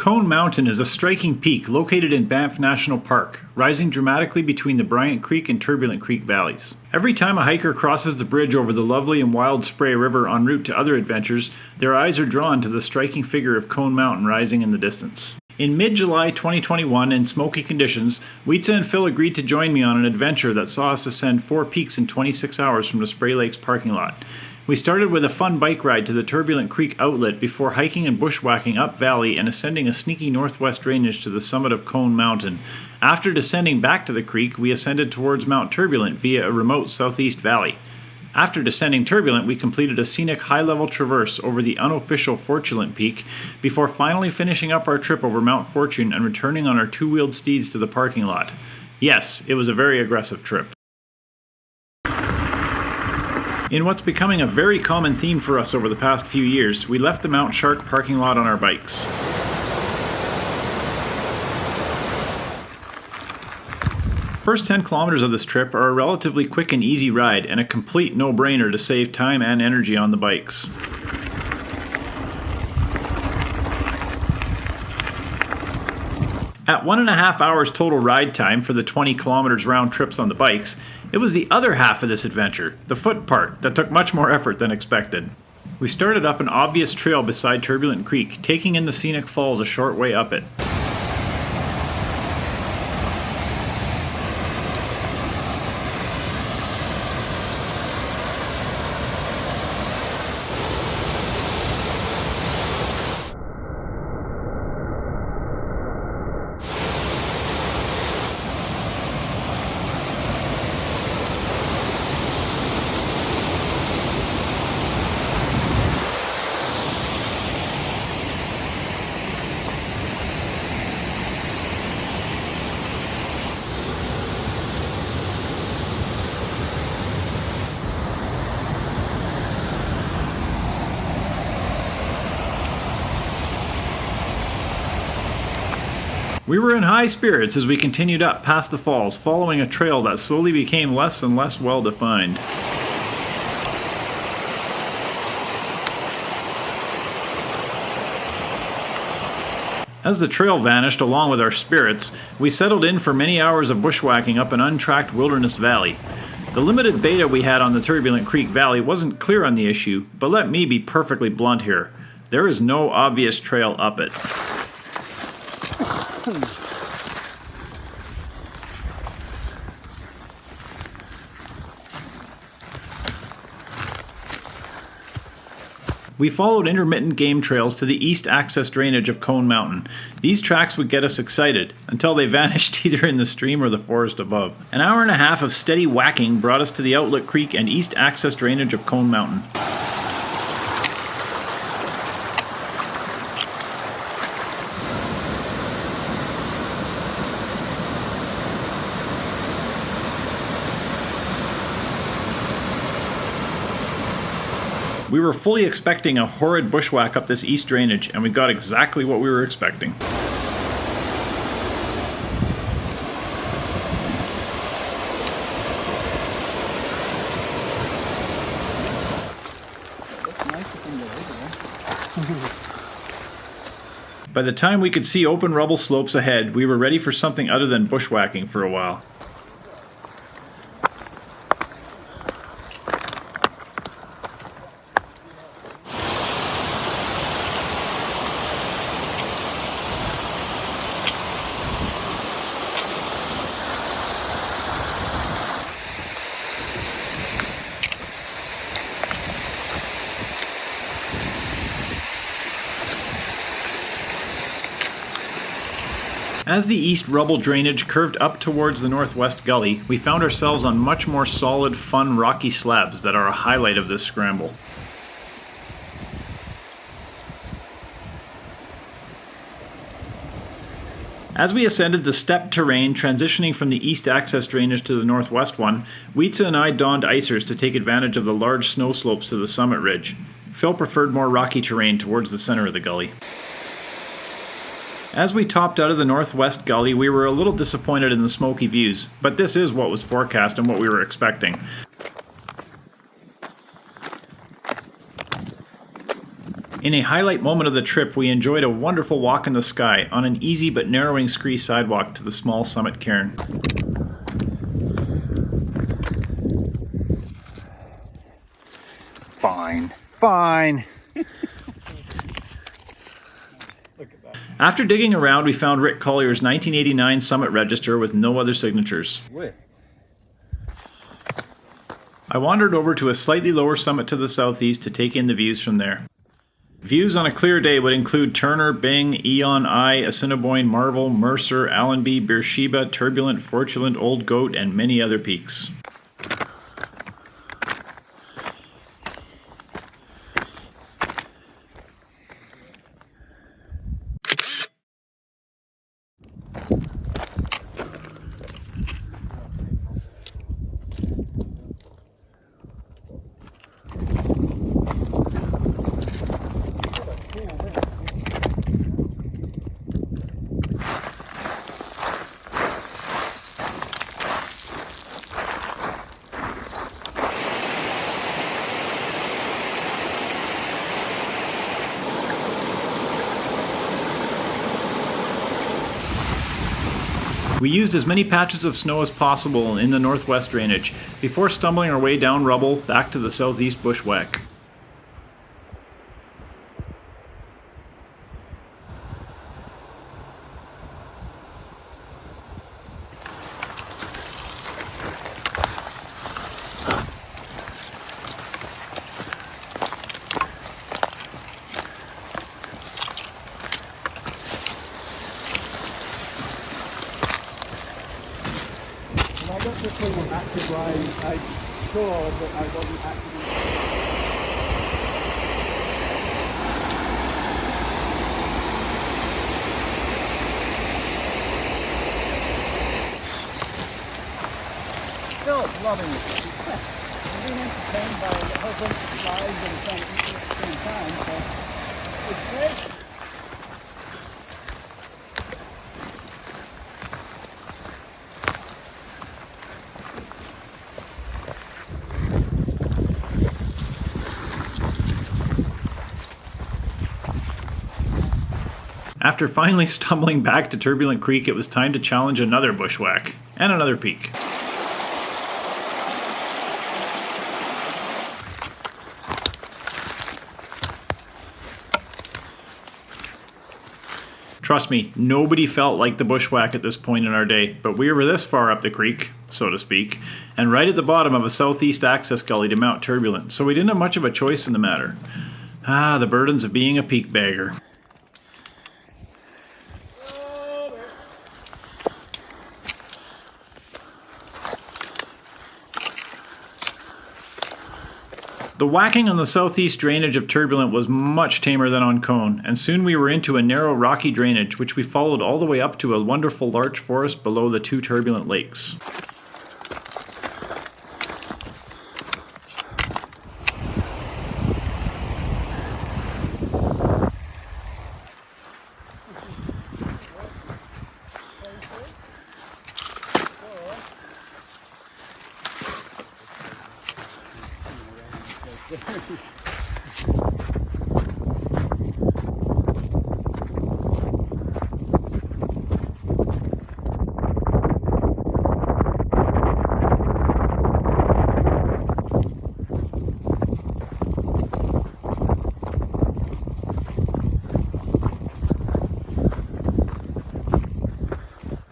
Cone Mountain is a striking peak located in Banff National Park, rising dramatically between the Bryant Creek and Turbulent Creek valleys. Every time a hiker crosses the bridge over the lovely and wild Spray River en route to other adventures, their eyes are drawn to the striking figure of Cone Mountain rising in the distance. In mid-July 2021, in smoky conditions, Weetza and Phil agreed to join me on an adventure that saw us ascend 4 peaks in 26 hours from the Spray Lakes parking lot. We started with a fun bike ride to the Turbulent Creek outlet before hiking and bushwhacking up valley and ascending a sneaky northwest drainage to the summit of Cone Mountain. After descending back to the creek, we ascended towards Mount Turbulent via a remote southeast valley. After descending Turbulent, we completed a scenic high-level traverse over the unofficial Fortunate Peak before finally finishing up our trip over Mount Fortune and returning on our two-wheeled steeds to the parking lot. Yes, it was a very aggressive trip. In what's becoming a very common theme for us over the past few years, we left the Mount Shark parking lot on our bikes. First 10 kilometers of this trip are a relatively quick and easy ride and a complete no-brainer to save time and energy on the bikes. At 1.5 hours total ride time for the 20 kilometers round trips on the bikes, it was the other half of this adventure, the foot part, that took much more effort than expected. We started up an obvious trail beside Turbulent Creek, taking in the scenic falls a short way up it. We were in high spirits as we continued up past the falls, following a trail that slowly became less and less well defined. As the trail vanished along with our spirits, we settled in for many hours of bushwhacking up an untracked wilderness valley. The limited beta we had on the Turbulent Creek Valley wasn't clear on the issue, but let me be perfectly blunt here. There is no obvious trail up it. We followed intermittent game trails to the east access drainage of Cone Mountain. These tracks would get us excited, until they vanished either in the stream or the forest above. An hour and a half of steady whacking brought us to the outlet creek and east access drainage of Cone Mountain. We were fully expecting a horrid bushwhack up this east drainage, and we got exactly what we were expecting. By the time we could see open rubble slopes ahead, we were ready for something other than bushwhacking for a while. As the east rubble drainage curved up towards the northwest gully, we found ourselves on much more solid, fun, rocky slabs that are a highlight of this scramble. As we ascended the steppe terrain transitioning from the east access drainage to the northwest one, Weetza and I donned icers to take advantage of the large snow slopes to the summit ridge. Phil preferred more rocky terrain towards the center of the gully. As we topped out of the northwest gully, we were a little disappointed in the smoky views, but this is what was forecast and what we were expecting. In a highlight moment of the trip, we enjoyed a wonderful walk in the sky on an easy but narrowing scree sidewalk to the small summit cairn. Fine. Fine. After digging around, we found Rick Collier's 1989 summit register with no other signatures. I wandered over to a slightly lower summit to the southeast to take in the views from there. Views on a clear day would include Turner, Bing, Eon Eye, Assiniboine, Marvel, Mercer, Allenby, Beersheba, Turbulent, Fortunate, Old Goat, and many other peaks. We used as many patches of snow as possible in the northwest drainage before stumbling our way down rubble back to the southeast bushwhack. I got to a point of active line, I saw that I wasn't actually... Still loving it. I'm being entertained by a whole bunch of slides and trying to eat at the same time, so it's great. After finally stumbling back to Turbulent Creek, it was time to challenge another bushwhack and another peak. Trust me, nobody felt like the bushwhack at this point in our day, but we were this far up the creek, so to speak, and right at the bottom of a southeast access gully to Mount Turbulent, so we didn't have much of a choice in the matter. Ah, the burdens of being a peak bagger. The whacking on the southeast drainage of Turbulent was much tamer than on Cone, and soon we were into a narrow rocky drainage which we followed all the way up to a wonderful larch forest below the two turbulent lakes.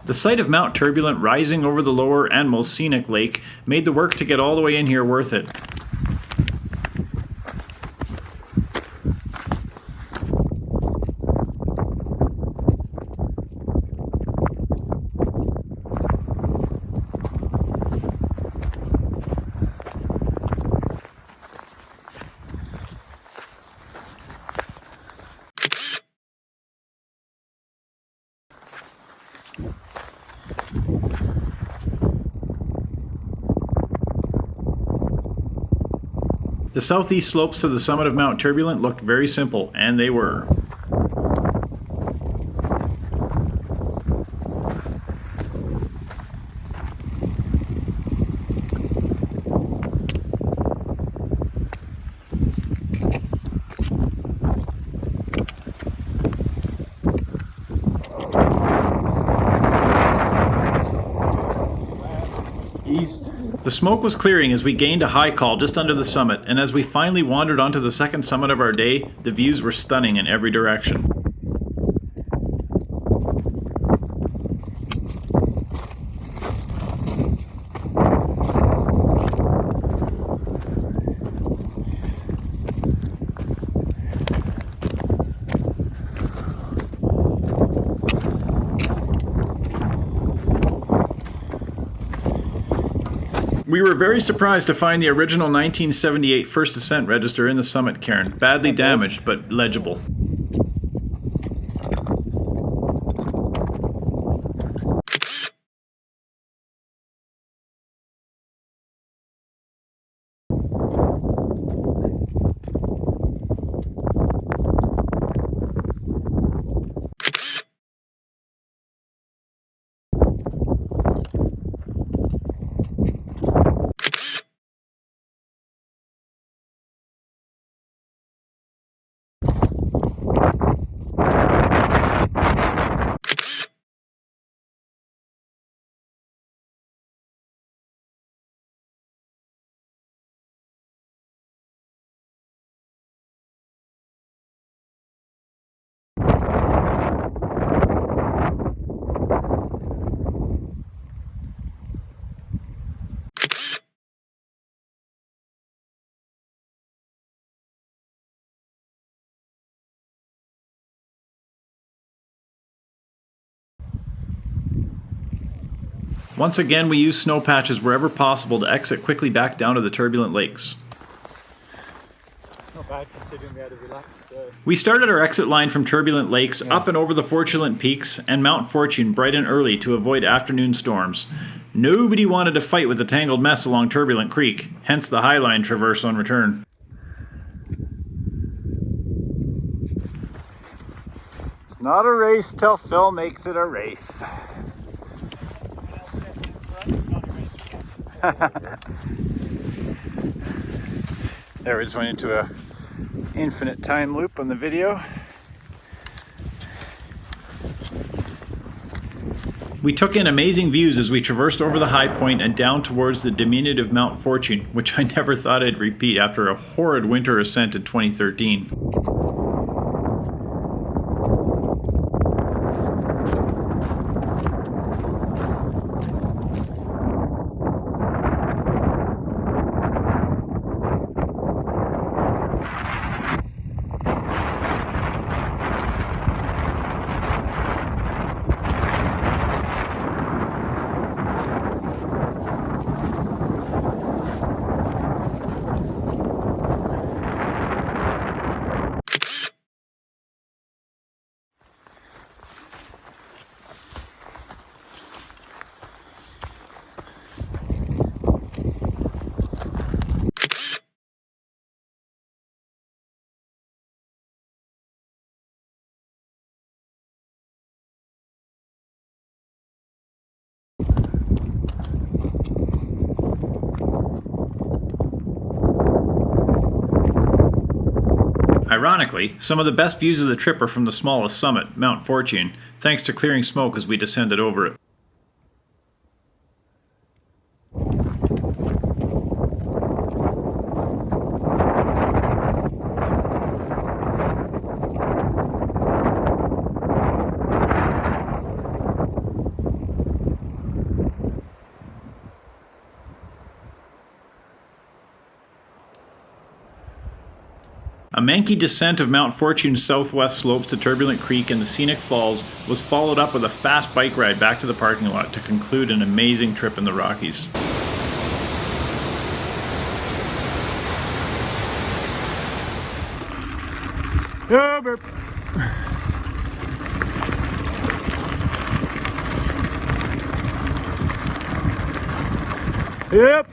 The sight of Mount Turbulent rising over the lower and most scenic lake made the work to get all the way in here worth it. The southeast slopes to the summit of Mount Turbulent looked very simple, and they were. The smoke was clearing as we gained a high call just under the summit, and as we finally wandered onto the second summit of our day, the views were stunning in every direction. We were very surprised to find the original 1978 first ascent register in the summit cairn, badly damaged but legible. Once again, we used snow patches wherever possible to exit quickly back down to the turbulent lakes. Not bad considering we had a relaxed day. We started our exit line from Turbulent Lakes up and over the Fortunate Peaks and Mount Fortune bright and early to avoid afternoon storms. Nobody wanted to fight with the tangled mess along Turbulent Creek, hence the Highline traverse on return. It's not a race till Phil makes it a race. There, we just went into a infinite time loop on the video. We took in amazing views as we traversed over the high point and down towards the diminutive Mount Fortune, which I never thought I'd repeat after a horrid winter ascent in 2013. Ironically, some of the best views of the trip are from the smallest summit, Mount Fortune, thanks to clearing smoke as we descended over it. A manky descent of Mount Fortune's southwest slopes to Turbulent Creek and the scenic falls was followed up with a fast bike ride back to the parking lot to conclude an amazing trip in the Rockies. Yep.